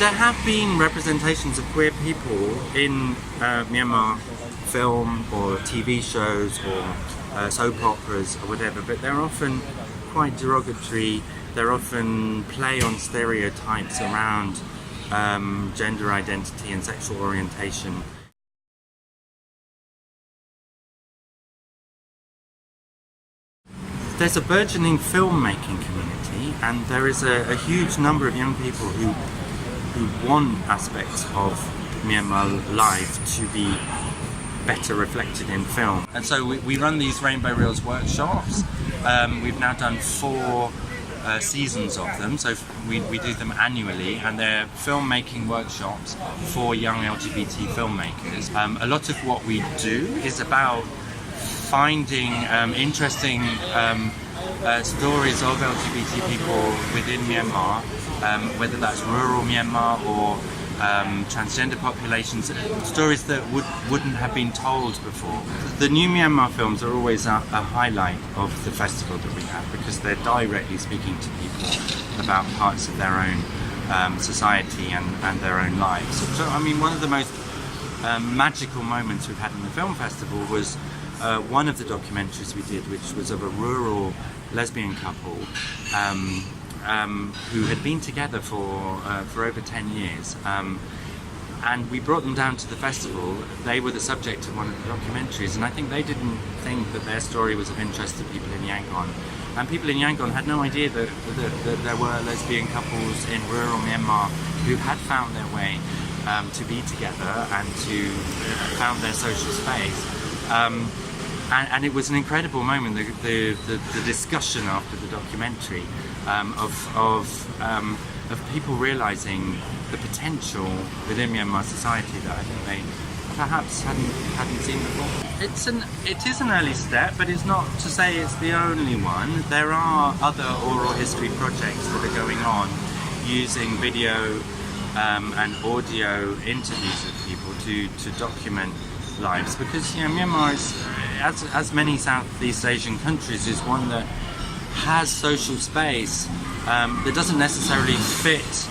there have been representations of queer people in Myanmar film or TV shows or soap operas or whatever, but they're often quite derogatory. They're often play on stereotypes around gender identity and sexual orientation. There's a burgeoning filmmaking community, and there is a huge number of young people who want aspects of Myanmar life to be better reflected in film. And so we run these Rainbow Reels workshops. We've now done 4 seasons of them, so we do them annually, and they're filmmaking workshops for young LGBT filmmakers. A lot of what we do is about finding interesting stories of LGBT people within Myanmar, whether that's rural Myanmar or transgender populations, stories that wouldn't have been told before. The new Myanmar films are always a highlight of the festival that we have, because they're directly speaking to people about parts of their own society and their own lives. So I mean, one of the most magical moments we've had in the film festival was one of the documentaries we did, which was of a rural lesbian couple who had been together for over 10 years. And we brought them down to the festival. They were the subject of one of the documentaries, and I think they didn't think that their story was of interest to people in Yangon. And people in Yangon had no idea that there were lesbian couples in rural Myanmar who had found their way to be together and to found their social space. And it was an incredible moment, the discussion after the documentary of people realising the potential within Myanmar society that I think they perhaps hadn't seen before. It is an early step, but it's not to say it's the only one. There are other oral history projects that are going on using video and audio interviews with people to document lives, because Myanmar is, as many Southeast Asian countries, is one that has social space that doesn't necessarily fit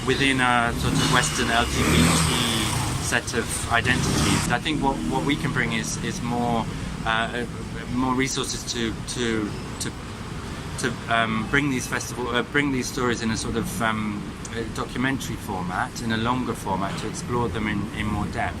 within a sort of Western LGBT set of identities. I think what we can bring is more resources to bring these stories in a sort of documentary format, in a longer format, to explore them in more depth.